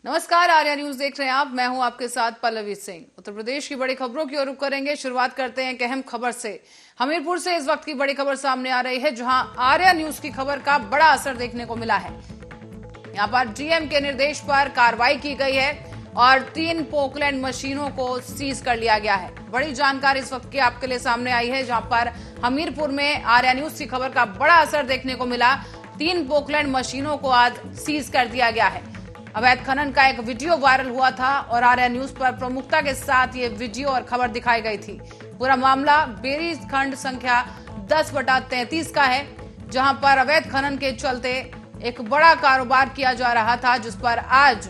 नमस्कार, आर्या न्यूज देख रहे हैं आप। मैं हूं आपके साथ पल्लवी सिंह। उत्तर प्रदेश की बड़ी खबरों की ओर रुख करेंगे। शुरुआत करते हैं एक अहम खबर से। हमीरपुर से इस वक्त की बड़ी खबर सामने आ रही है, जहां आर्या न्यूज की खबर का बड़ा असर देखने को मिला है। यहां पर डीएम के निर्देश पर कार्रवाई की गई है और 3 पोकलैंड मशीनों को सीज कर लिया गया है। बड़ी जानकारी इस वक्त की आपके लिए सामने आई है, जहां पर हमीरपुर में आर्या न्यूज की खबर का बड़ा असर देखने को मिला। 3 पोकलैंड मशीनों को आज सीज कर दिया गया है। अवैध खनन का एक वीडियो वायरल हुआ था और आर्या न्यूज पर प्रमुखता के साथ ये वीडियो और खबर दिखाई गई थी। पूरा मामला बेरी खंड संख्या 10/33 का है, जहां पर अवैध खनन के चलते एक बड़ा कारोबार किया जा रहा था, जिस पर आज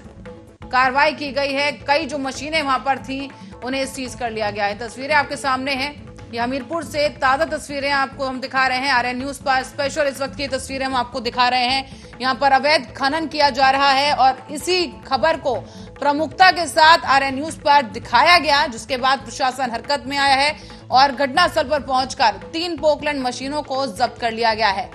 कार्रवाई की गई है। कई जो मशीनें वहां पर थी उन्हें सीज कर लिया गया है। तस्वीरें आपके सामने हैं। ये हमीरपुर से ताजा तस्वीरें आपको हम दिखा रहे हैं। आर्या न्यूज पर स्पेशल इस वक्त की तस्वीरें हम आपको दिखा रहे हैं। यहाँ पर अवैध खनन किया जा रहा है और इसी खबर को प्रमुखता के साथ आर्या न्यूज पर दिखाया गया, जिसके बाद प्रशासन हरकत में आया है और घटनास्थल पर पहुंचकर 3 पोकलैंड मशीनों को जब्त कर लिया गया है।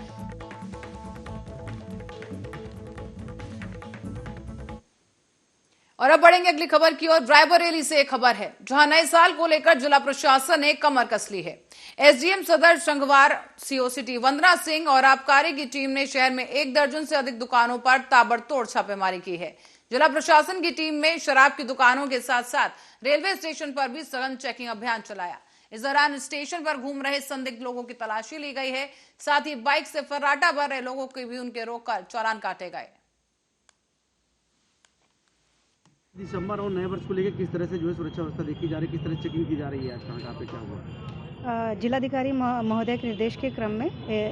और अब बढ़ेंगे अगली खबर की ओर। रायबरेली से एक खबर है, जहां नए साल को लेकर जिला प्रशासन ने कमर कस ली है। एसडीएम सदर संघवार, सीओ सिटी वंदना सिंह और आबकारी की टीम ने शहर में 1 दर्जन से अधिक दुकानों पर ताबड़तोड़ छापेमारी की है। जिला प्रशासन की टीम में शराब की दुकानों के साथ साथ रेलवे स्टेशन पर भी सघन चेकिंग अभियान चलाया। इस दौरान स्टेशन पर घूम रहे संदिग्ध लोगों की तलाशी ली गई है। साथ ही बाइक से फर्राटा भर रहे लोगों के भी उनके रोककर चालान काटे गए। दिसंबर और नए वर्ष को लेकर किस तरह से जो है सुरक्षा व्यवस्था देखी जा रही है, किस तरह से चेकिंग की जा रही है, आज कहाँ पे क्या हुआ? जिलाधिकारी महोदय के निर्देश के क्रम में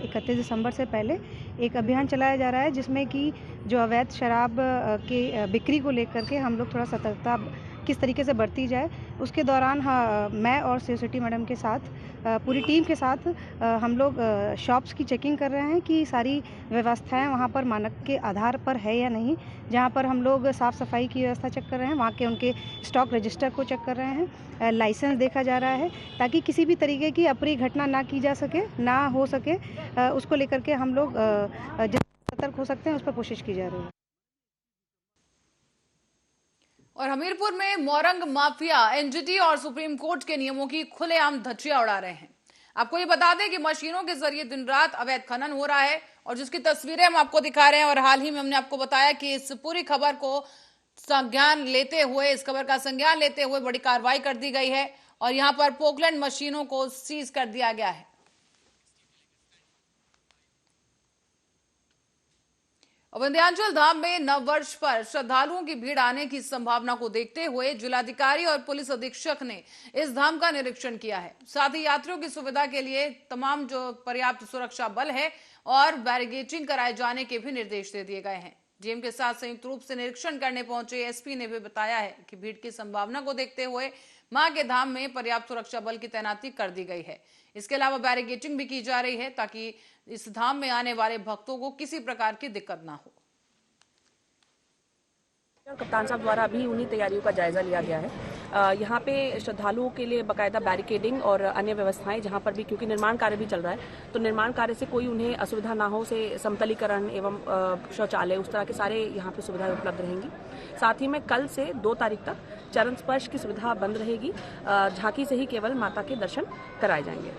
31 दिसंबर से पहले एक अभियान चलाया जा रहा है, जिसमें कि जो अवैध शराब के बिक्री को लेकर के हम लोग थोड़ा सतर्कता किस तरीके से बरती जाए, उसके दौरान मैं और सीओ सिटी मैडम के साथ पूरी टीम के साथ हम लोग शॉप्स की चेकिंग कर रहे हैं कि सारी व्यवस्थाएं वहां पर मानक के आधार पर है या नहीं। जहां पर हम लोग साफ़ सफाई की व्यवस्था चेक कर रहे हैं, वहां के उनके स्टॉक रजिस्टर को चेक कर रहे हैं, लाइसेंस देखा जा रहा है, ताकि किसी भी तरीके की अप्रिय घटना ना की जा सके, ना हो सके। उसको लेकर के हम लोग जितना सतर्क हो सकते हैं उस पर कोशिश की जा रही है। और हमीरपुर में मोरंग माफिया एनजीटी और सुप्रीम कोर्ट के नियमों की खुलेआम धज्जियां उड़ा रहे हैं। आपको ये बता दें कि मशीनों के जरिए दिन रात अवैध खनन हो रहा है और जिसकी तस्वीरें हम आपको दिखा रहे हैं। और हाल ही में हमने आपको बताया कि इस पूरी खबर को इस खबर का संज्ञान लेते हुए बड़ी कार्रवाई कर दी गई है और यहां पर पोकलैंड मशीनों को सीज कर दिया गया है। विंध्याचल धाम में नववर्ष पर श्रद्धालुओं की भीड़ आने की संभावना को देखते हुए जिलाधिकारी और पुलिस अधीक्षक ने इस धाम का निरीक्षण किया है। साथ ही यात्रियों की सुविधा के लिए तमाम जो पर्याप्त सुरक्षा बल है और बैरिकेडिंग कराए जाने के भी निर्देश दे दिए गए हैं। डीएम के साथ संयुक्त रूप से निरीक्षण करने पहुंचे एसपी ने भी बताया है कि भीड़ की संभावना को देखते हुए मां के धाम में पर्याप्त सुरक्षा बल की तैनाती कर दी गई है। इसके अलावा बैरिकेडिंग भी की जा रही है ताकि इस धाम में आने वाले भक्तों को किसी प्रकार की दिक्कत ना हो। कप्तान साहब द्वारा अभी उन्हीं तैयारियों का जायजा लिया गया है। यहाँ पे श्रद्धालुओं के लिए बाकायदा बैरिकेडिंग और अन्य व्यवस्थाएं, जहाँ पर भी क्योंकि निर्माण कार्य भी चल रहा है, तो निर्माण कार्य से कोई उन्हें असुविधा ना हो, से समतलीकरण एवं शौचालय उस तरह के सारे यहाँ पे सुविधाएं उपलब्ध रहेंगी। साथ ही में कल से 2 तारीख तक चरण स्पर्श की सुविधा बंद रहेगी। झांकी से ही केवल माता के दर्शन कराए जाएंगे।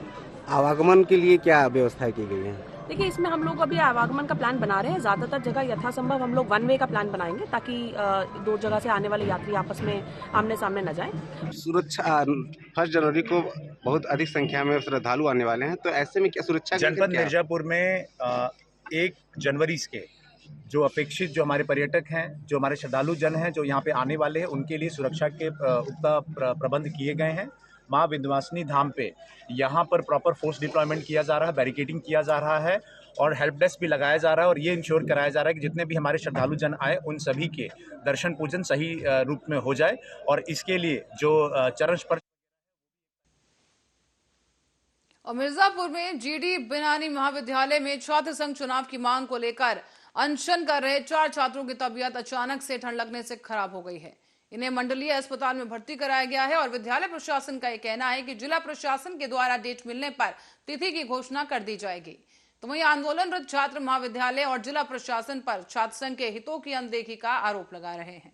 आवागमन के लिए क्या व्यवस्थाएं की गई है? देखिए, इसमें हम लोग अभी आवागमन का प्लान बना रहे हैं। ज़्यादातर जगह यथासंभव हम लोग 1 वे का प्लान बनाएंगे, ताकि 2 जगह से आने वाले यात्री आपस में आमने सामने न जाएं। सुरक्षा 1 जनवरी को बहुत अधिक संख्या में श्रद्धालु आने वाले हैं, तो ऐसे में क्या सुरक्षा? जनपद मिर्जापुर में 1 जनवरी के जो अपेक्षित जो हमारे पर्यटक हैं, जो हमारे श्रद्धालु जन हैं, जो यहाँ पे आने वाले हैं, उनके लिए सुरक्षा के पुख्ता प्रबंध किए गए हैं। माँ विंध्यवासिनी धाम पे यहाँ पर प्रॉपर फोर्स डिप्लॉयमेंट किया जा रहा है, बैरिकेडिंग किया जा रहा है और हेल्प डेस्क भी लगाया जा रहा है और ये इंश्योर कराया जा रहा है कि जितने भी हमारे श्रद्धालु जन आए उन सभी के दर्शन पूजन सही रूप में हो जाए। और इसके लिए जो चरण स्पर्श। और मिर्जापुर में जीडी बिनानी महाविद्यालय में छात्र संघ चुनाव की मांग को लेकर अनशन कर रहे 4 छात्रों की तबीयत अचानक से ठंड लगने से खराब हो गई है। इन्हें मंडलीय अस्पताल में भर्ती कराया गया है और विद्यालय प्रशासन का यह कहना है कि जिला प्रशासन के द्वारा डेट मिलने पर तिथि की घोषणा कर दी जाएगी। तो वहीं आंदोलनरत छात्र महाविद्यालय और जिला प्रशासन पर छात्र संघ के हितों की अनदेखी का आरोप लगा रहे हैं।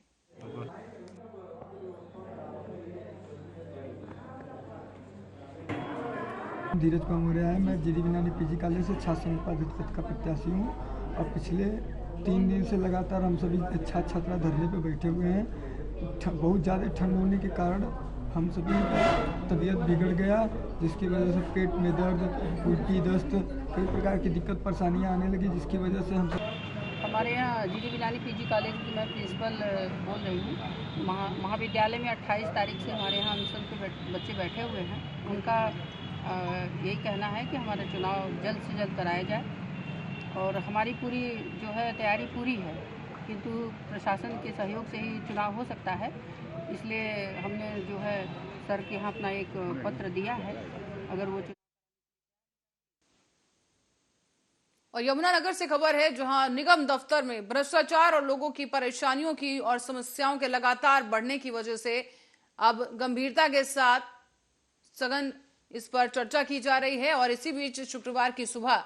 धीरज कांगोरिया है। मैं जीडी बिनानी पीजी कॉलेज से छात्र संघ पद का प्रत्याशी हूँ और पिछले 3 दिन से लगातार हम सभी छात्र धरने पर बैठे हुए हैं। बहुत ज़्यादा ठंड होने के कारण हम सभी का तबीयत बिगड़ गया, जिसकी वजह से पेट में दर्द, उल्टी, दस्त, कई प्रकार की दिक्कत परेशानियाँ आने लगी, जिसकी वजह से हम सब हमारे यहाँ जीडी बिनानी पीजी कॉलेज की मैं प्रिंसिपल बोल रही हूँ। महाविद्यालय में 28 तारीख से हमारे यहाँ अनशन पे बच्चे बैठे हुए हैं। उनका यही कहना है कि हमारा चुनाव जल्द से जल्द कराया जाए और हमारी पूरी जो है तैयारी पूरी है, किंतु प्रशासन के सहयोग से ही चुनाव हो सकता है। इसलिए हमने जो है सर के यहाँ अपना एक पत्र दिया है। अगर वो और यमुनानगर से खबर है, जहां निगम दफ्तर में भ्रष्टाचार और लोगों की परेशानियों की और समस्याओं के लगातार बढ़ने की वजह से अब गंभीरता के साथ सघन इस पर चर्चा की जा रही है। और इसी बीच शुक्रवार की सुबह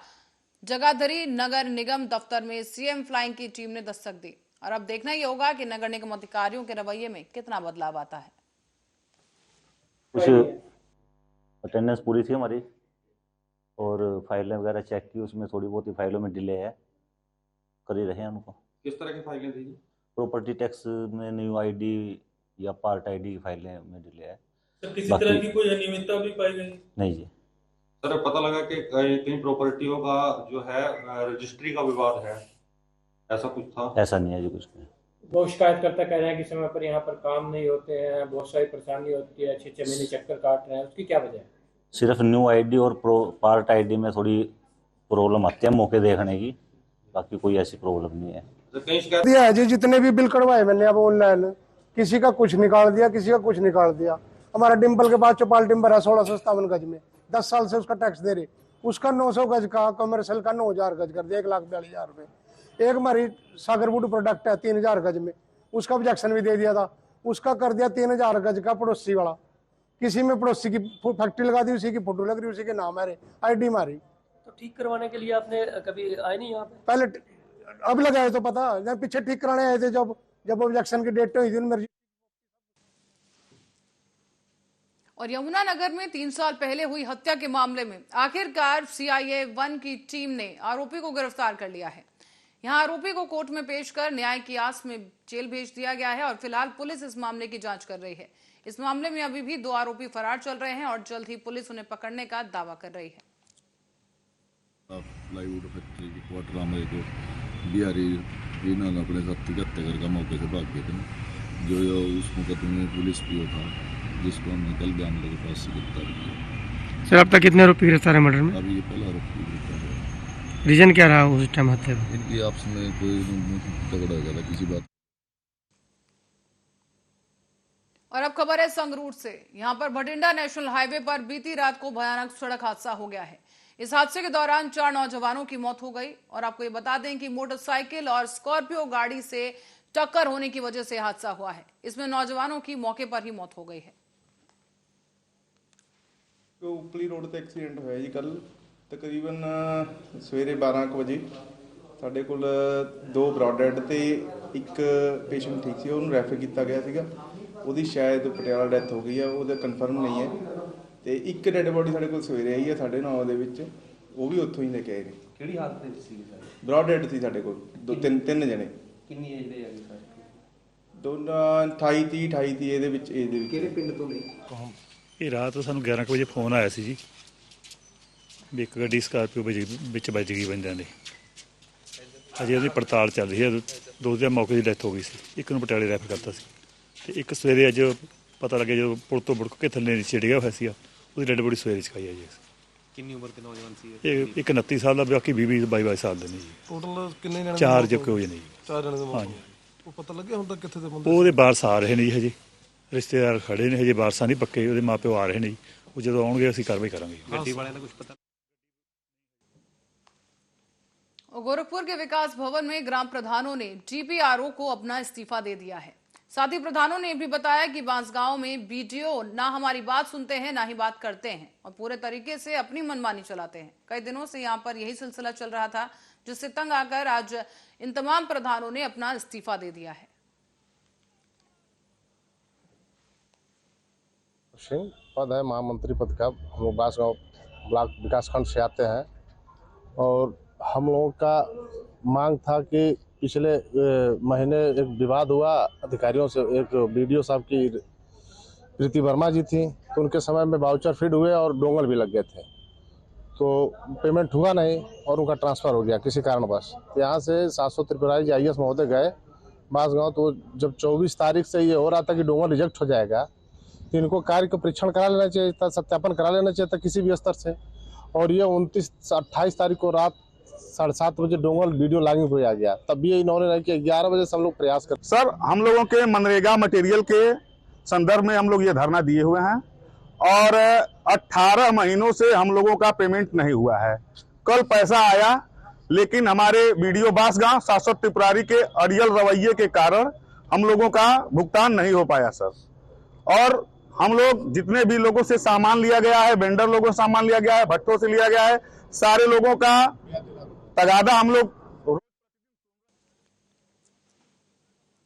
जगाधरी नगर निगम दफ्तर में सीएम फ्लाइंग की टीम ने दस्तक दी और अब देखना यह होगा कि नगर निगम अधिकारियों के रवैये में कितना बदलाव आता है। कुछ अटेंडेंस पूरी थी हमारी और फाइलें वगैरह चेक की, उसमें थोड़ी बहुत ही फाइलों में डिले है, कर ही रहे हैं उनको। किस तरह की फाइलें थी? प्रॉपर्टी टैक्स में न्यू आईडी या पार्ट आईडी की फाइलें में डिले है। सर किसी तरह की कोई अनियमितता भी पाई गई? नहीं जी सर, पता लगा कि कहीं प्रॉपर्टियों का जो है रजिस्ट्री का विवाद है, ऐसा कुछ था? ऐसा नहीं है जी, कुछ नहीं। वो शिकायतकर्ता कह रहे हैं कि समय पर यहाँ पर काम नहीं होते हैं, बहुत सारी परेशानी होती है, 6-6 महीने चक्कर काट रहे हैं, उसकी क्या वजह है? सिर्फ न्यू आईडी और पार्ट आईडी में थोड़ी प्रॉब्लम आती है मौके देखने की, बाकी कोई ऐसी प्रॉब्लम नहीं है। दिया है जी, जितने भी बिल कटवाए मैंने अब ऑनलाइन, किसी का कुछ निकाल दिया, किसी का कुछ निकाल दिया। हमारा डिम्पल के बाद चौपाल टिम्बर है 1657 गज में, 10 साल से उसका टैक्स दे रहे, उसका 900 गज का कमर्शियल का 9000 गज कर दिया, 1,42,000 रुपये। एक हमारी सागरवुड प्रोडक्ट है 3000 गज में, उसका ऑब्जेक्शन भी दे दिया था, उसका कर दिया 3000 गज का पड़ोसी वाला। किसी में पड़ोसी की फैक्ट्री लगा दी, उसी की फोटो लग रही, उसी के नाम है, आईडी मारी। तो ठीक करवाने के लिए आपने कभी आए नहीं यहाँ पे? पहले अब लगाए तो पता, जब पीछे ठीक कराने आए थे, जब ऑब्जेक्शन की डेट हुई थी मेरी। और यमुनानगर में 3 साल पहले हुई हत्या के मामले में आखिरकार सीआईए 1 की टीम ने आरोपी को गिरफ्तार कर लिया है। यहां आरोपी को कोर्ट में पेश कर न्याय की आस में जेल भेज दिया गया है और फिलहाल पुलिस इस मामले की जांच कर रही है। इस मामले में अभी भी 2 आरोपी फरार चल रहे हैं और जल्द ही पुलिस उन्हें पकड़ने का दावा कर रही है। प्लाईवुड फैक्ट्री की क्वार्टर में जो बिहारी इन्होंने अपने साथी की हत्या करके मौके से भाग गए थे, जो उस मुकदमे में पुलिस पीओ था, जिसको हमने कल बयान के पास से गिरफ्तार किया। सर अब तक कितने आरोपी गिरफ्तार है मर्डर में? अभी ये पहला आरोपी गिरफ्तार है। रीजन क्या रहा उस टाइम हत्या का? इनकी आपस में कोई झगड़ा हो गया था किसी बात। और अब खबर है संगरूर से। यहां पर भटिंडा नेशनल हाईवे पर बीती रात को भयानक सड़क हादसा हो गया है। इस हादसे के दौरान 4 नौजवानों की मौत हो गई और आपको ये बता दें कि मोटरसाइकिल और स्कॉर्पियो गाड़ी से टक्कर होने की वजह से हादसा हुआ है। इसमें नौजवानों की मौके पर ही मौत हो गई है। उपली रोड ਤੇ ਐਕਸੀਡੈਂਟ ਹੋਇਆ ਜੀ ਕੱਲ ਤਕਰੀਬਨ ਸਵੇਰੇ 12 ਵਜੇ। ਸਾਡੇ ਕੋਲ 2 ਬ੍ਰੌਡ ਡੈਡ ਤੇ ਇੱਕ ਪੇਸ਼ੈਂਟ ਠੀਕ ਸੀ, ਉਹਨੂੰ ਰੈਫਰ ਕੀਤਾ ਗਿਆ ਸੀਗਾ। ਉਹਦੀ ਸ਼ਾਇਦ ਪਟਿਆਲਾ ਡੈਥ ਹੋ ਗਈ ਹੈ, ਉਹਦਾ ਕਨਫਰਮ ਨਹੀਂ ਹੈ। ਤੇ ਇੱਕ ਡੈਡ ਬੋਡੀ ਸਾਡੇ ਕੋਲ ਸਵੇਰੇ ਆਈ ਹੈ 9:30 ਦੇ ਵਿੱਚ, ਉਹ ਵੀ ਉੱਥੋਂ ਹੀ ਲੈ ਕੇ ਆਏ ਨੇ। ਕਿਹੜੀ ਹਾਲਤ ਵਿੱਚ ਸੀ ਸਰ? ਬ੍ਰੌਡ ਡੈਡ ਸੀ ਸਾਡੇ ਕੋਲ 2-3 ਜਣੇ। ਕਿੰਨੀ ਏਜ ਦੇ ਹੈਗੇ ਸਰ? ਦੋਨਾਂ 28-30 ਇਹਦੇ ਵਿੱਚ ਏਜ ਦੇ ਵਿੱਚ। ਕਿਹੜੇ ਪਿੰਡ ਤੋਂ ਨੇ? ਇਹ ਰਾਤ ਸਾਨੂੰ 11 ਵਜੇ ਫੋਨ ਆਇਆ ਸੀ ਜੀ ਵੀ ਇੱਕ ਗੱਡੀ ਸਕਾਰਪੀਓ ਵਿੱਚ ਵੱਜ ਗਈ ਬੰਦਿਆਂ ਦੇ। ਅਜੇ ਉਹਦੀ ਪੜਤਾਲ ਚੱਲ ਰਹੀ ਹੈ। 2 ਦੇ ਮੌਕੇ ਦੀ ਡੈਥ ਹੋ ਗਈ ਸੀ, ਇੱਕ ਨੂੰ ਪਟਿਆਲੇ ਰੈਫਰ ਕਰਤਾ ਸੀ ਤੇ ਇੱਕ ਸਵੇਰੇ ਅੱਜ ਪਤਾ ਲੱਗਿਆ ਜਦੋਂ ਪੁਲ ਤੋਂ ਬੁੜਕ ਕੇ ਥੱਲੇ ਨੀਚੇ ਡਿੱਗਿਆ ਹੋਇਆ ਸੀ, ਉਹਦੀ ਡੈਡ ਬੋਡੀ ਸਵੇਰੇ ਚਕਾਈ ਹੈ ਜੀ। ਕਿੰਨੀ ਉਮਰ ਦੇ ਨੌਜਵਾਨ ਸੀ ਇਹ? ਇੱਕ 29 ਸਾਲ ਦਾ, ਬਾਕੀ 20-22 ਸਾਲ ਦੇ ਨੇ ਜੀ। ਟੋਟਲ ਕਿੰਨੇ ਜਣੇ? 4 ਜੱਕੇ ਹੋਏ ਨੇ ਜੀ। 4 ਜਣੇ ਦੇ ਮੌਤ। ਹਾਂਜੀ। ਉਹ ਪਤਾ ਲੱਗਿਆ ਹੁਣ ਤੱਕ ਕਿੱਥੇ ਦੇ ਬੰਦੇ? ਉਹਦੇ ਵਾਰਸ ਆ ਰਹੇ ਨੇ ਜੀ, ਹਜੇ ਰਿਸ਼ਤੇਦਾਰ ਖੜੇ ਨੇ, ਹਜੇ ਵਾਰਸਾਂ ਨਹੀਂ ਪੱਕੇ, ਉਹਦੇ ਮਾਪਿਓ ਆ ਰਹੇ ਨੇ ਜੀ। ਉਹ ਜਦੋਂ ਆਉਣਗੇ ਅਸੀਂ ਕਾਰਵਾਈ ਕਰਾਂਗੇ। ਗੱਡੀ ਵਾਲਿਆਂ ਦਾ ਕੁਝ पता? गोरखपुर के विकास भवन में ग्राम प्रधानों ने जीपीआरओ को अपना इस्तीफा दे दिया है। साथ ही प्रधानों ने भी बताया कि बांसगांव में बीडीओ ना हमारी बात सुनते हैं, ना ही बात करते हैं और पूरे तरीके से अपनी मनमानी चलाते हैं। कई दिनों से यहां पर यही सिलसिला चल रहा था, जिससे तंग आकर आज इन तमाम प्रधानों ने अपना इस्तीफा दे दिया है। सिंह पद है महामंत्री पद का। हम लोग बांसगांव ब्लॉक विकासखंड से आते हैं और हम लोगों का मांग था कि पिछले महीने एक विवाद हुआ अधिकारियों से। एक बीडीओ साहब की प्रीति वर्मा जी थी, तो उनके समय में वाउचर फीड हुए और डोंगल भी लग गए थे, तो पेमेंट हुआ नहीं और उनका ट्रांसफ़र हो गया किसी कारणवश। यहाँ से शाश्वत त्रिपुरारी जी IAS महोदय गए बांसगांव, तो जब 24 तारीख से ये हो रहा था कि डोंगल रिजेक्ट हो जाएगा, तो इनको कार्य का परीक्षण करा लेना चाहिए था, सत्यापन करा लेना चाहिए था किसी भी स्तर से। और ये 28 तारीख को रात 7:30 बजे डोंगल वीडियो लॉगिंग हो गया, तब भी इन्होंने नहीं किया। 11 बजे से हम लोग प्रयास कर। सर, हम लोगों के मनरेगा मटेरियल के संदर्भ में हम लोग ये धरना दिए हुए हैं और 18 महीनों से हम लोगों का पेमेंट नहीं हुआ है। कल पैसा आया, लेकिन हमारे वीडियो बांसगांव शाश्वत त्रिपुरारी के अड़ियल रवैये के कारण हम लोगों का भुगतान नहीं हो पाया सर। और हम लोग जितने भी लोगों से सामान लिया गया है, वेंडर लोगों से सामान लिया गया है, भट्टों से लिया गया है, सारे लोगों का तगादा हम लोग।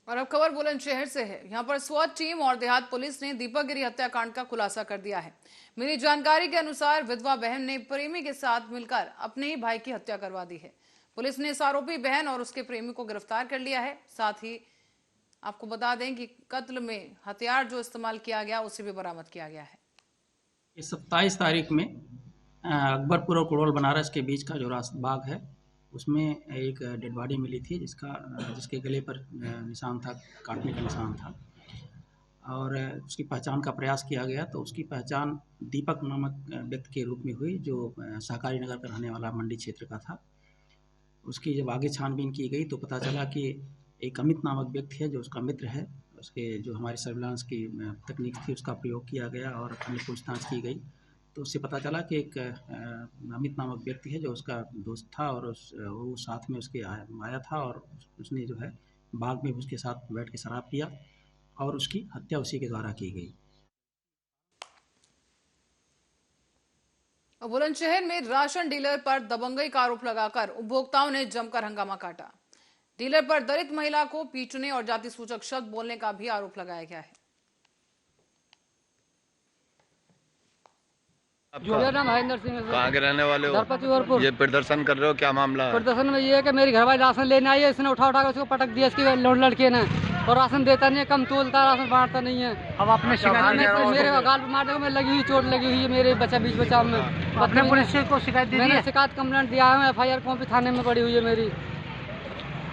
और अब खबर बुलंदशहर से है। यहां पर स्वाट टीम और देहात पुलिस ने दीपक गिरी हत्याकांड का खुलासा कर दिया है। मिली जानकारी के अनुसार विधवा बहन ने प्रेमी के साथ मिलकर अपने ही भाई की हत्या करवा दी है। पुलिस ने इस आरोपी बहन और उसके प्रेमी को गिरफ्तार कर लिया है। साथ ही आपको बता दें कि कत्ल में हथियार जो इस्तेमाल किया गया उसे भी बरामद किया गया है। 27 तारीख में अकबरपुर और कुड़ोल बनारस के बीच का जो बाग है, उसमें एक डेड बॉडी मिली थी जिसके गले पर निशान था, काटने का निशान था, और उसकी पहचान का प्रयास किया गया। तो उसकी पहचान दीपक नामक व्यक्ति के रूप में हुई, जो सहकारी नगर का रहने वाला मंडी क्षेत्र का था। उसकी जब आगे छानबीन की गई तो पता चला कि एक अमित नामक व्यक्ति है जो उसका मित्र है। उसके जो हमारी सर्विलांस की तकनीक थी उसका प्रयोग किया गया और अपनी पूछताछ की गई, तो उससे पता चला कि एक अमित नामक व्यक्ति है जो उसका दोस्त था और वो साथ में उसके आया था और उसने जो है बाग में उसके साथ बैठ के शराब पिया और उसकी हत्या उसी के द्वारा की गई। बुलंदशहर में राशन डीलर पर दबंगई का आरोप लगाकर उपभोक्ताओं ने जमकर हंगामा काटा। डीलर पर दलित महिला को पीटने और जाति सूचक शब्द बोलने का भी आरोप लगाया गया है। मेरा नाम महेंद्र सिंह है। कहाँ के रहने वाले हो? धरपतिवरपुर। ये प्रदर्शन कर रहे हो, क्या मामला है? प्रदर्शन में ये है कि मेरी घरवाली राशन लेने आई है, इसने उठा कर उसको पटक दिया इसकी लड़के ने, और राशन देता नहीं है, कम तोलता, राशन बांटता नहीं है। अब आपने शिकायत मेरे गाल पर मारने को लगी हुई, चोट लगी हुई है मेरे बीच बचाव में। अपने पुलिस को शिकायत दी है? मैंने शिकायत कंप्लेंट दिया है, FIR कॉपी थाने में पड़ी हुई है मेरी।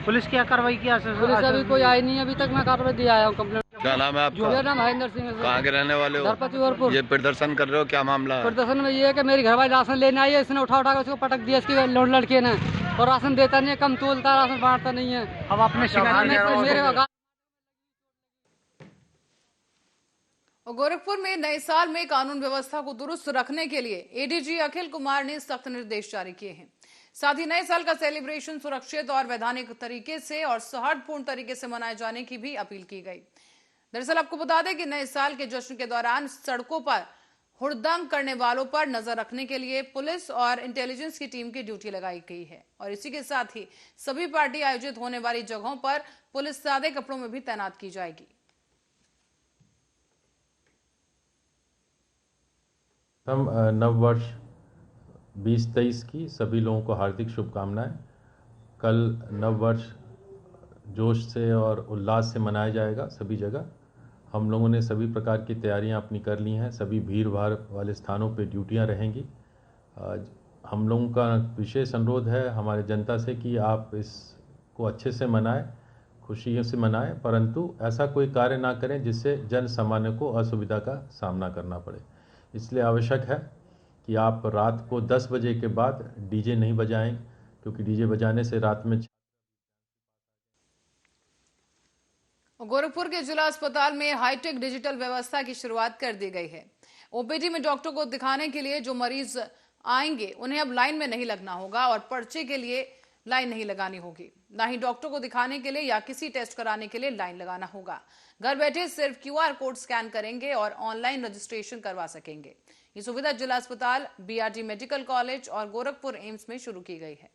पुलिस क्या कार्रवाई किया? पुलिस अभी कोई आई नहीं, अभी तक मैं कार्रवाई दिया आया हूँ कंप्लेंट। क्या नाम है आपका? मेरा नाम महेंद्र सिंह है। कहाँ के रहने वाले हो? धरपतिवरपुर। ये प्रदर्शन कर रहे हो, क्या मामला है? प्रदर्शन में ये है कि मेरी घरवाली राशन लेने आई है, इसने उठा कर उसको पटक दिया इसकी लड़के ने, और राशन देता नहीं है, कम तोलता, राशन बांटता नहीं है। अब आपने शिकायत गोरखपुर में नए साल में कानून व्यवस्था को दुरुस्त रखने के लिए ADG अखिल कुमार ने सख्त निर्देश जारी किए हैं। साथ ही नए साल का सेलिब्रेशन सुरक्षित और वैधानिक तरीके से और सौहार्दपूर्ण तरीके से मनाए जाने की भी अपील की गई। दरअसल आपको बता दें कि नए साल के जश्न के दौरान सड़कों पर हुड़दंग करने वालों पर नजर रखने के लिए पुलिस और इंटेलिजेंस की टीम की ड्यूटी लगाई गई है, और इसी के साथ ही सभी पार्टी आयोजित होने वाली जगहों पर पुलिस सादे कपड़ों में भी तैनात की जाएगी। नव वर्ष 2023 की सभी लोगों को हार्दिक शुभकामनाएं। कल नव वर्ष जोश से और उल्लास से मनाया जाएगा सभी जगह। हम लोगों ने सभी प्रकार की तैयारियां अपनी कर ली हैं। सभी भीड़ भाड़ वाले स्थानों पे ड्यूटियां रहेंगी। हम लोगों का विशेष अनुरोध है हमारे जनता से कि आप इसको अच्छे से मनाएं, खुशियों से मनाएं, परंतु ऐसा कोई कार्य ना करें जिससे जन सामान्य को असुविधा का सामना करना पड़े। इसलिए आवश्यक है कि आप रात को 10 बजे के बाद डीजे नहीं बजाएं, क्योंकि डीजे बजाने से रात में। गोरखपुर के जिला अस्पताल में हाईटेक डिजिटल व्यवस्था की शुरुआत कर दी गई है। OPD में डॉक्टर को दिखाने के लिए जो मरीज आएंगे उन्हें अब लाइन में नहीं लगना होगा और पर्चे के लिए लाइन नहीं लगानी होगी। ना ही डॉक्टर को दिखाने के लिए या किसी टेस्ट कराने के लिए लाइन लगाना होगा। घर बैठे सिर्फ QR कोड स्कैन करेंगे और ऑनलाइन रजिस्ट्रेशन करवा सकेंगे। ये सुविधा जिला अस्पताल, BRT मेडिकल कॉलेज और गोरखपुर एम्स में शुरू की गई है।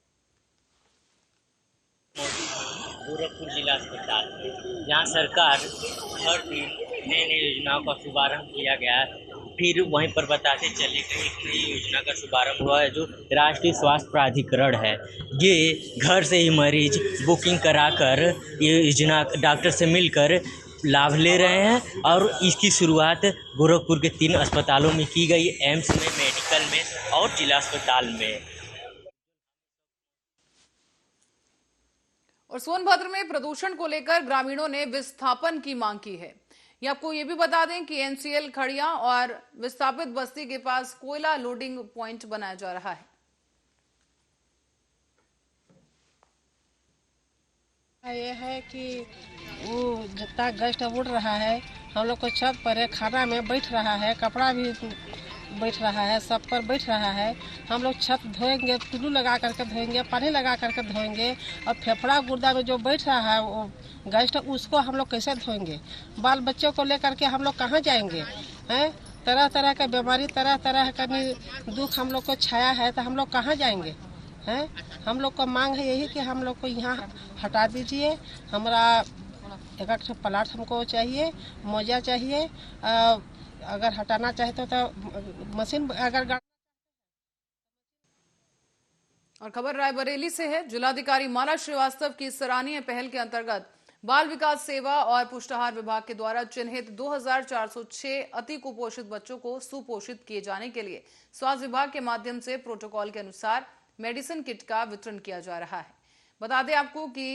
गोरखपुर जिला अस्पताल जहाँ सरकार हर दिन नई नई योजनाओं का शुभारंभ किया गया है, फिर वहीं पर बताते चले कि एक नई योजना का शुभारंभ हुआ है जो राष्ट्रीय स्वास्थ्य प्राधिकरण है। ये घर से ही मरीज बुकिंग कराकर ये योजना डॉक्टर से मिलकर लाभ ले रहे हैं और इसकी शुरुआत गोरखपुर के 3 अस्पतालों में की गई, एम्स में, मेडिकल में और जिला अस्पताल में। और सोनभद्र में प्रदूषण को लेकर ग्रामीणों ने विस्थापन की मांग की है। ये आपको ये भी बता दें कि एनसीएल खड़िया और विस्थापित बस्ती के पास कोयला लोडिंग पॉइंट बनाया जा रहा है। ये है कि वो जितना गैस उड़ रहा है, हम लोग को छत पर है, खाना में बैठ रहा है, कपड़ा भी बैठ रहा है, सब पर बैठ रहा है। हम लोग छत धोएंगे, टुल्लू लगा करके धोएंगे, पानी लगा करके धोएंगे, और फेफड़ा गुर्दा में जो बैठ रहा है वो गैस, उसको हम लोग कैसे धोएंगे? बाल बच्चों को लेकर के हम लोग कहाँ जाएंगे? हैं, तरह तरह का बीमारी, तरह तरह का दुख हम लोग को छाया है, तो हम लोग कहाँ जाएंगे? हैं, हम लोग को मांग है यही कि हम लोग को यहाँ हटा दीजिए। हमारा एक प्लाट हमको चाहिए, मोजा चाहिए, अगर हटाना चाहे तो मशीन अगर। और खबर रायबरेली से है। जिलाधिकारी माला श्रीवास्तव की सराहनीय पहल के अंतर्गत बाल विकास सेवा और पुष्टाहार विभाग के द्वारा चिन्हित 2406 अति कुपोषित बच्चों को सुपोषित किए जाने के लिए स्वास्थ्य विभाग के माध्यम से प्रोटोकॉल के अनुसार मेडिसिन किट का वितरण किया जा रहा है। बता दें आपको कि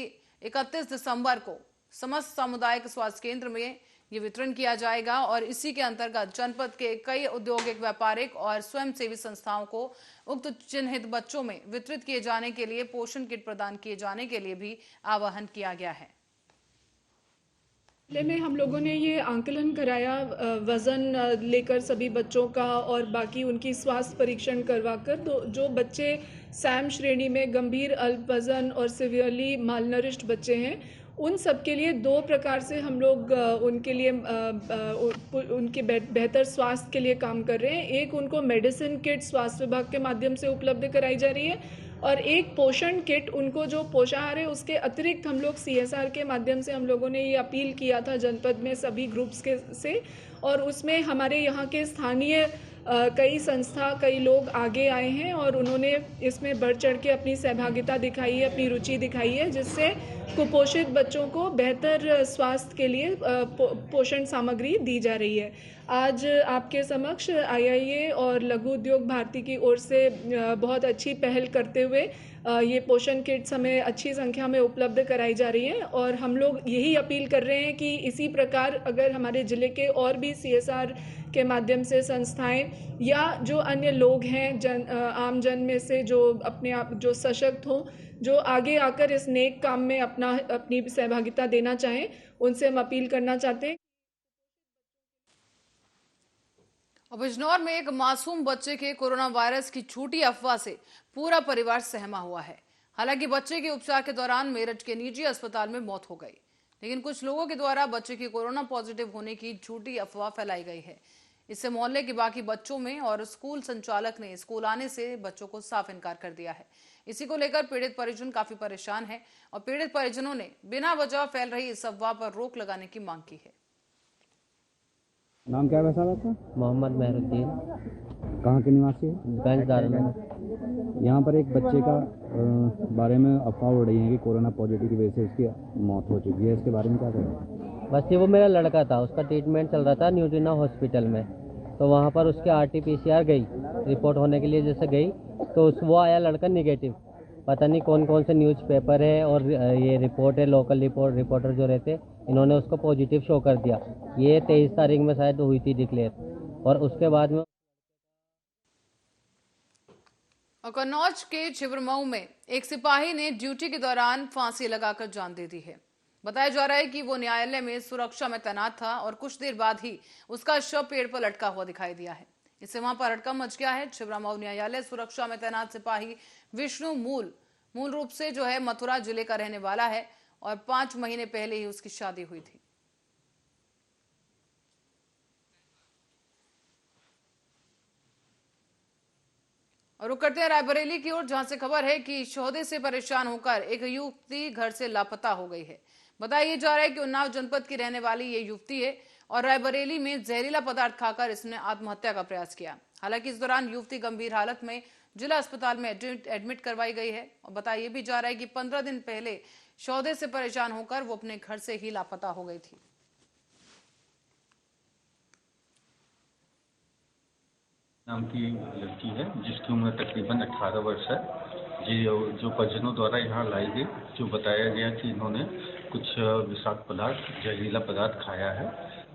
31 दिसंबर को समस्त सामुदायिक स्वास्थ्य केंद्र में ये वितरण किया जाएगा और इसी के अंतर्गत जनपद के कई औद्योगिक, व्यापारिक और स्वयंसेवी संस्थाओं को उक्त चिन्हित बच्चों में वितरित किए जाने के लिए पोषण किट प्रदान किए जाने के लिए भी आह्वान किया गया है। जिले में हम लोगों ने ये आंकलन कराया, वजन लेकर सभी बच्चों का और बाकी उनकी स्वास्थ्य परीक्षण करवाकर, तो जो बच्चे सैम श्रेणी में गंभीर अल्प वजन और सिवियरली मालनरिश्ड बच्चे हैं, उन सब के लिए 2 प्रकार से हम लोग उनके लिए उनके बेहतर स्वास्थ्य के लिए काम कर रहे हैं। एक, उनको मेडिसिन किट स्वास्थ्य विभाग के माध्यम से उपलब्ध कराई जा रही है, और एक पोषण किट, उनको जो पोषाहार है उसके अतिरिक्त हम लोग CSR के माध्यम से हम लोगों ने ये अपील किया था जनपद में सभी ग्रुप्स के से, और उसमें हमारे यहाँ के स्थानीय कई संस्था, कई लोग आगे आए हैं और उन्होंने इसमें बढ़ चढ़ के अपनी सहभागिता दिखाई है, अपनी रुचि दिखाई है, जिससे कुपोषित बच्चों को बेहतर स्वास्थ्य के लिए पोषण सामग्री दी जा रही है। आज आपके समक्ष IIA और लघु उद्योग भारती की ओर से बहुत अच्छी पहल करते हुए ये पोषण किट्स हमें अच्छी संख्या में उपलब्ध कराई जा रही हैं, और हम लोग यही अपील कर रहे हैं कि इसी प्रकार अगर हमारे ज़िले के और भी CSR के माध्यम से संस्थाएं या जो अन्य लोग हैं आम जन में से जो अपने आप जो सशक्त हों, जो आगे आकर इस नेक काम में अपनी सहभागिता देना चाहें, उनसे हम अपील करना चाहते हैं। बिजनौर में एक मासूम बच्चे के कोरोना वायरस की झूठी अफवाह से पूरा परिवार सहमा हुआ है। हालांकि बच्चे के उपचार के दौरान मेरठ के निजी अस्पताल में मौत हो गई, लेकिन कुछ लोगों के द्वारा बच्चे की कोरोना पॉजिटिव होने की झूठी अफवाह फैलाई गई है। इससे मोहल्ले के बाकी बच्चों में और स्कूल संचालक ने स्कूल आने से बच्चों को साफ इनकार कर दिया है। इसी को लेकर पीड़ित परिजन काफी परेशान है और पीड़ित परिजनों ने बिना वजह फैल रही इस अफवाह पर रोक लगाने की मांग की है। नाम क्या है वैसा आपका? मोहम्मद मेहरुद्दीन। कहाँ के निवासी है? गंजदार में। यहाँ पर एक बच्चे का बारे में अफवाह उड़ रही है कि कोरोना पॉजिटिव की वजह से उसकी मौत हो चुकी है, इसके बारे में क्या करें? बस ये वो मेरा लड़का था, उसका ट्रीटमेंट चल रहा था न्यूट्रिना हॉस्पिटल में, तो वहाँ पर उसके RT-PCR गई, रिपोर्ट होने के लिए जैसे गई तो वो आया लड़का निगेटिव। पता नहीं कौन कौन से न्यूज़पेपर है और ये रिपोर्ट है, लोकल रिपोर्टर जो रहते इन्होंने उसको पॉजिटिव शो कर दिया। ये 23 तारीख में शायद हुई थी डिक्लेयर, और उसके बाद में कन्नौज के छिबरमऊ में एक सिपाही ने ड्यूटी के दौरान फांसी लगाकर जान दे दी है। बताया जा रहा है कि वो न्यायालय में सुरक्षा में तैनात था और कुछ देर बाद ही उसका शव पेड़ पर लटका हुआ दिखाई दिया है। इससे वहां पर हड़कंप मच गया है। छिबरमऊ न्यायालय सुरक्षा में तैनात सिपाही विष्णु मूल रूप से जो है मथुरा जिले का रहने वाला है और 5 महीने पहले ही उसकी शादी हुई थी। और रुक करते हैं रायबरेली की ओर, जहां से खबर है कि शोहदे से परेशान होकर एक युवती घर से लापता हो गई है। बताया जा रहा है कि उन्नाव जनपद की रहने वाली ये युवती है और रायबरेली में जहरीला पदार्थ खाकर इसने आत्महत्या का प्रयास किया। हालांकि इस दौरान युवती गंभीर हालत में जिला अस्पताल में एडमिट करवाई गई है। और बताया भी जा रहा है कि 15 दिन पहले सौदे से परेशान होकर वो अपने घर से ही लापता हो गई थी। नाम की लड़की है जिसकी उम्र तकरीबन 18 वर्ष है। जो परिजनों द्वारा यहाँ लाई गई, जो बताया गया कि इन्होंने कुछ विषाक्त पदार्थ, जहरीला पदार्थ खाया है,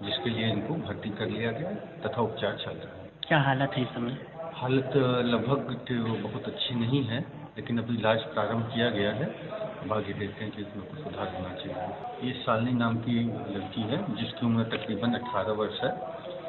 जिसके लिए इनको भर्ती कर लिया गया तथा उपचार चल रहा है। क्या हालत है इस समय? हालत लगभग बहुत अच्छी नहीं है, लेकिन अभी इलाज प्रारंभ किया गया है। बाकी देखते हैं कि इसमें कुछ सुधार होना चाहिए। ये शालिनी नाम की लड़की है जिसकी उम्र तकरीबन 18 वर्ष है।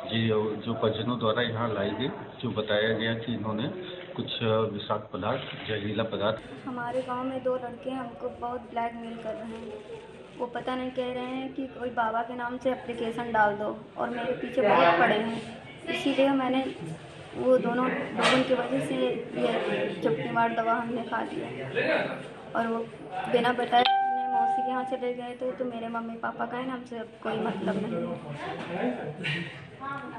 जो परिजनों द्वारा यहाँ लाई गई, जो बताया गया कि इन्होंने कुछ विषाक्त पदार्थ, जहरीला पदार्थ। हमारे गांव में 2 लड़के हमको बहुत ब्लैकमेल कर रहे हैं। वो पता नहीं कह रहे हैं कि कोई बाबा के नाम से एप्लीकेशन डाल दो और मेरे पीछे बहुत पड़े हैं। इसीलिए मैंने वो दोनों लोगों की वजह से ये चुटकी मार दवा हमने खा लिया और वो बिना बताए मौसी के यहाँ चले गए थे। तो मेरे मम्मी पापा का है ना, हमसे कोई मतलब नहीं।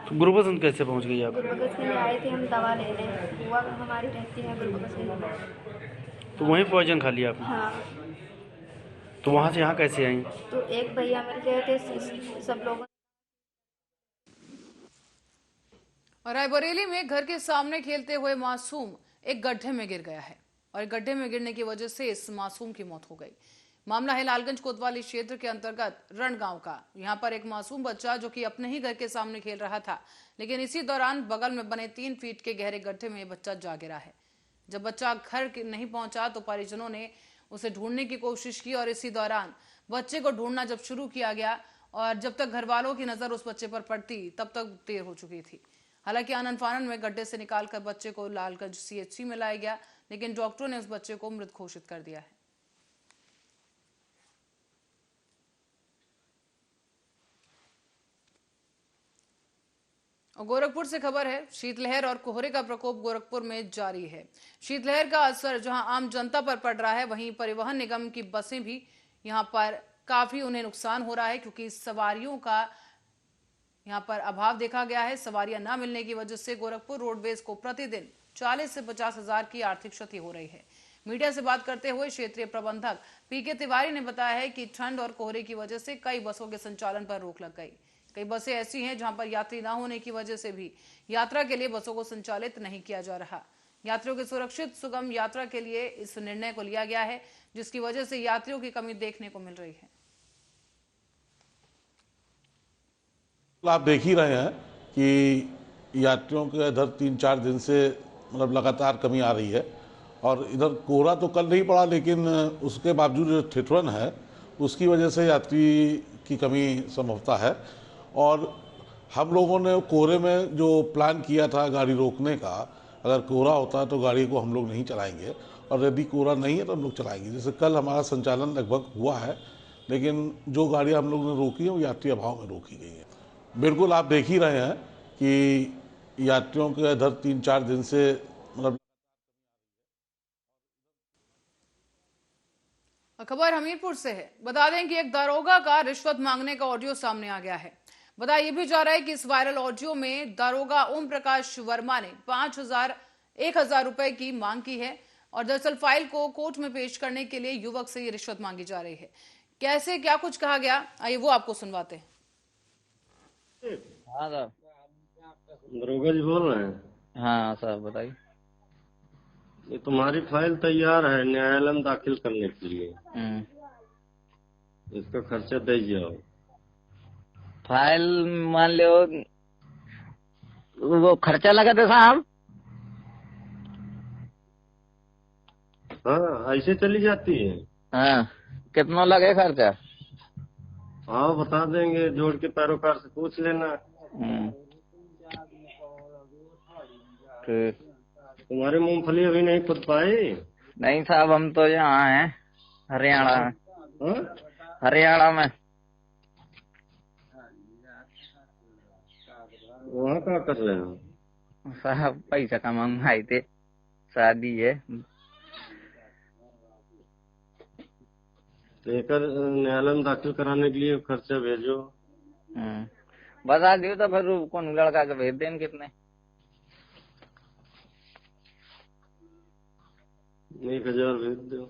तो गुरुबगंज कैसे पहुंच गई आप? गुरुबगंज के लिए आए थे हम दवा लेने, बुआ हमारी रहती है गुरुबगंज में। तो वहीं पॉइजन खा लिया आपने? हाँ। तो वहाँ से यहाँ कैसे आई? तो एक भैया मिल गए थे सब लोगों। और रायबरेली में घर के सामने खेलते हुए मासूम एक गड्ढे में गिर गया है और गड्ढे में गिरने की वजह से इस मासूम की मौत हो गई। मामला है लालगंज कोतवाली क्षेत्र के अंतर्गत रण गांव का। यहां पर एक मासूम बच्चा जो कि अपने ही घर के सामने खेल रहा था, लेकिन इसी दौरान बगल में बने 3 फीट के गहरे गड्ढे में बच्चा जा गिरा है। जब बच्चा घर नहीं पहुंचा तो परिजनों ने उसे ढूंढने की कोशिश की और इसी दौरान बच्चे को ढूंढना जब शुरू किया गया और जब तक घर वालों की नजर उस बच्चे पर पड़ती तब तक देर हो चुकी थी। हालांकि आनन फानन में गड्ढे से निकालकर बच्चे को लालगंज CHC में लाया गया, लेकिन डॉक्टरों ने उस बच्चे को मृत घोषित कर दिया है। और गोरखपुर से खबर है, शीतलहर और कोहरे का प्रकोप गोरखपुर में जारी है। शीतलहर का असर जहां आम जनता पर पड़ रहा है, वहीं परिवहन निगम की बसें भी यहां पर काफी उन्हें नुकसान हो रहा है, क्योंकि सवारियों का यहां पर अभाव देखा गया है। सवारियां न मिलने की वजह से गोरखपुर रोडवेज को प्रतिदिन 40 से 50 हजार की आर्थिक क्षति हो रही है। मीडिया से बात करते हुए क्षेत्रीय प्रबंधक PK तिवारी ने बताया है कि ठंड और कोहरे की वजह से कई बसों के संचालन पर रोक लग गई। कई बसें ऐसी हैं जहां पर यात्री न होने की वजह से भी यात्रा के लिए बसों को संचालित नहीं किया जा रहा। यात्रियों की सुरक्षित सुगम यात्रा के लिए इस निर्णय को लिया गया है, जिसकी वजह से यात्रियों की कमी देखने को मिल रही है। आप देख ही रहे हैं कि यात्रियों के इधर 3-4 दिन से मतलब लगातार कमी आ रही है और इधर कोहरा तो कल नहीं पड़ा, लेकिन उसके बावजूद जो ठिठुरन है उसकी वजह से यात्री की कमी संभवता है। और हम लोगों ने कोहरे में जो प्लान किया था गाड़ी रोकने का, अगर कोहरा होता है तो गाड़ी को हम लोग नहीं चलाएंगे और यदि कोहरा नहीं है तो हम लोग चलाएंगे। जैसे कल हमारा संचालन लगभग हुआ है, लेकिन जो गाड़ियाँ हम लोग ने रोकी है वो यात्री अभाव में रोकी गई है। बिल्कुल आप देख ही रहे हैं कि यात्रियों के इधर 3-4 दिन से मतलब। खबर हमीरपुर से है। बता दें कि एक दारोगा का रिश्वत मांगने का ऑडियो सामने आ गया है। बताया भी जा रहा है कि इस वायरल ऑडियो में दारोगा ओम प्रकाश वर्मा ने 1,000 रुपए की मांग की है और दरअसल फाइल को कोर्ट में पेश करने के लिए युवक से ये रिश्वत मांगी जा रही है। कैसे क्या कुछ कहा गया, आइए वो आपको सुनवाते हैं। हाँ सर, दरोगा जी बोल रहे हैं? हाँ सर बताइए। ये तुम्हारी फाइल तैयार है न्यायालय में दाखिल करने के लिए, इसका खर्चा दे जाओ। फाइल मान लो वो खर्चा लगा था साहब। हाँ ऐसे चली जाती है। हाँ कितना लगे खर्चा? हाँ बता देंगे, जोड़ के पैरोकार से पूछ लेना। ठीक। तुम्हारी मूंगफली अभी नहीं खुद पाई? नहीं साहब, हम तो यहाँ हैं हरियाणा में। हरियाणा में। वहाँ क्या कर रहे हो? साहब पैसा कमाने आए थे, शादी है। लेकर न्यायालय में दाखिल कराने के लिए खर्चा भेजो। बता दियो तो फिर कौन लड़का के भेज दें कितने। 1000 भेज दो।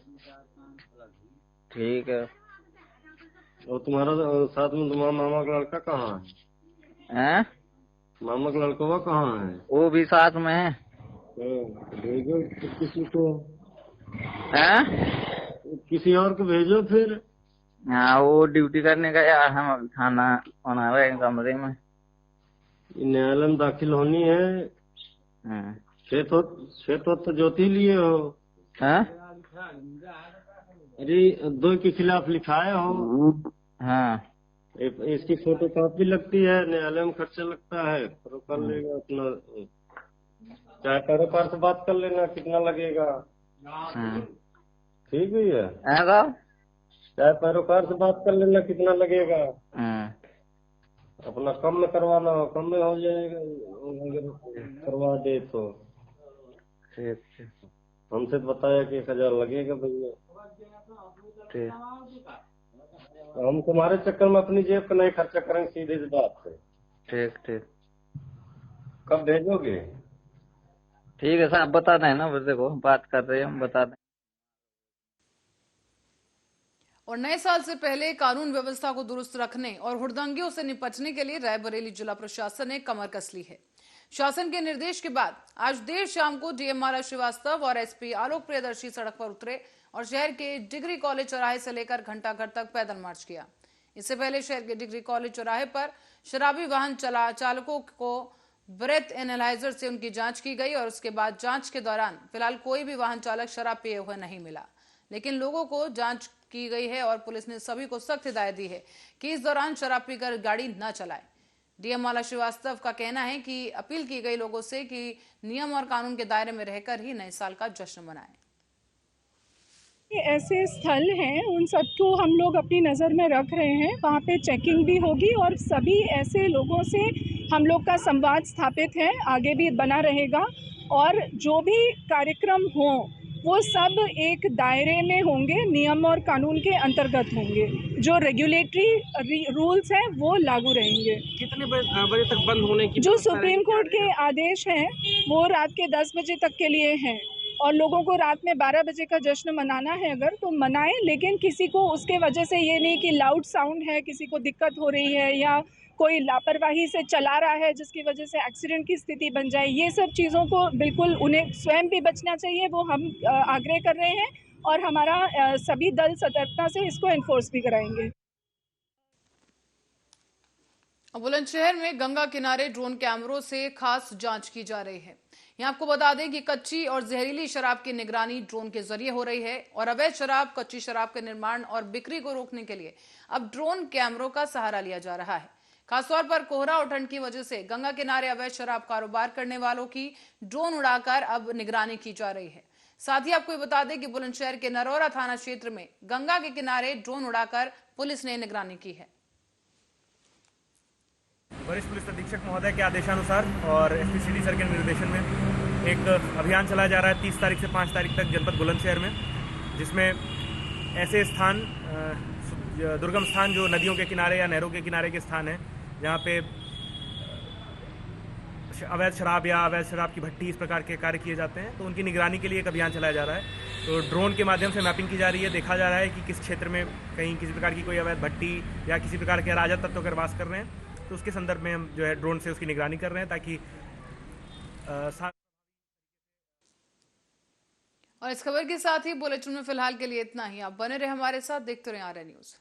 ठीक है। और तुम्हारा साथ में तुम्हारा मामा का लड़का कहाँ है? हैं? मामा का लड़का कहाँ है? वो भी साथ में है। भेजो किसी को। हैं? किसी और को भेजो फिर। हाँ वो ड्यूटी करने गया, हम अभी खाना बना रहे हैं कमरे में। न्यायालय में दाखिल होनी है। क्षेत्र तो ज्योति लिए हो। हैं? अरे 2 के खिलाफ लिखाए हो। हाँ। इसकी फोटो कॉपी लगती है, न्यायालय में खर्चा लगता है। तो कर लेगा अपना, चाहे पैरोकार से बात कर लेना कितना लगेगा। ठीक है। चाहे पैरोकार से बात कर लेना कितना लगेगा। अपना कम में करवाना हो कम में हो जाएगा, अगर करवा दे तो। हमसे तो बताया कि 1000 लगेगा भैया। हम तुम्हारे चक्कर में अपनी जेब का नहीं खर्चा करेंगे, सीधे सी बात है। ठीक ठीक। कब भेजोगे? ठीक है साहब, बता दें ना, बस देखो बात कर रहे हैं हम, बता दें। और नए साल से पहले कानून व्यवस्था को दुरुस्त रखने और हुड़दंगियों से निपटने के लिए रायबरेली जिला प्रशासन ने कमर कस ली है। शासन के निर्देश के बाद आज देर शाम को डीएम माला श्रीवास्तव और एसपी आलोक प्रियदर्शी सड़क पर उतरे और शहर के डिग्री कॉलेज चौराहे से लेकर घंटाघर तक पैदल मार्च किया। इससे पहले शहर के डिग्री कॉलेज चौराहे पर शराबी वाहन चालकों को ब्रेथ एनालाइजर से उनकी जांच की गई और उसके बाद जांच के दौरान फिलहाल कोई भी वाहन चालक शराब पिए हुए नहीं मिला, लेकिन लोगों को जांच की गई है और पुलिस ने सभी को सख्त हिदायत दी है कि इस दौरान शराब पीकर गाड़ी न चलाएं। डीएम माला श्रीवास्तव का कहना है कि अपील की गई लोगों से कि नियम और कानून के दायरे में रहकर ही नए साल का जश्न मनाएं। ऐसे स्थल हैं उन सबको हम लोग अपनी नज़र में रख रहे हैं, वहाँ पे चेकिंग भी होगी और सभी ऐसे लोगों से हम लोग का संवाद स्थापित है, आगे भी बना रहेगा। और जो भी कार्यक्रम हो वो सब एक दायरे में होंगे, नियम और कानून के अंतर्गत होंगे, जो रेगुलेटरी रूल्स हैं वो लागू रहेंगे। कितने बजे तक बंद होने की जो सुप्रीम कोर्ट के आदेश हैं वो रात के 10 बजे तक के लिए हैं और लोगों को रात में 12 बजे का जश्न मनाना है अगर तो मनाएं, लेकिन किसी को उसके वजह से ये नहीं कि लाउड साउंड है, किसी को दिक्कत हो रही है या कोई लापरवाही से चला रहा है जिसकी वजह से एक्सीडेंट की स्थिति बन जाए, ये सब चीज़ों को बिल्कुल उन्हें स्वयं भी बचना चाहिए, वो हम आग्रह कर रहे हैं और हमारा सभी दल सतर्कता से इसको एनफोर्स भी कराएंगे। बुलंदशहर में गंगा किनारे ड्रोन कैमरों से खास जांच की जा रही है। यहाँ आपको बता दें कि कच्ची और जहरीली शराब की निगरानी ड्रोन के जरिए हो रही है और अवैध शराब, कच्ची शराब के निर्माण और बिक्री को रोकने के लिए अब ड्रोन कैमरों का सहारा लिया जा रहा है। खासतौर पर कोहरा और ठंड की वजह से गंगा किनारे अवैध शराब कारोबार करने वालों की ड्रोन उड़ाकर अब निगरानी की जा रही है। साथ ही आपको ये बता दें कि बुलंदशहर के नरौरा थाना क्षेत्र में गंगा के किनारे ड्रोन उड़ाकर पुलिस ने निगरानी की है। वरिष्ठ पुलिस अधीक्षक महोदय के आदेशानुसार और एसपी सिटी सर के निर्देशन में एक अभियान चलाया जा रहा है 30 तारीख से 5 तारीख तक जनपद बुलंदशहर में, जिसमें ऐसे स्थान, दुर्गम स्थान जो नदियों के किनारे या नहरों के किनारे के स्थान हैं, जहाँ पे अवैध शराब या अवैध शराब की भट्टी इस प्रकार के कार्य किए जाते हैं, तो उनकी निगरानी के लिए एक अभियान चलाया जा रहा है। तो ड्रोन के माध्यम से मैपिंग की जा रही है, देखा जा रहा है कि किस क्षेत्र में कहीं किसी प्रकार की कोई अवैध भट्टी या किसी प्रकार के अराजक तत्व कर वास कर रहे हैं, तो उसके संदर्भ में हम जो है ड्रोन से उसकी निगरानी कर रहे हैं ताकि और इस खबर के साथ ही बुलेटिन में फिलहाल के लिए इतना ही। आप बने रहे हमारे साथ, देखते रहे आर्या न्यूज।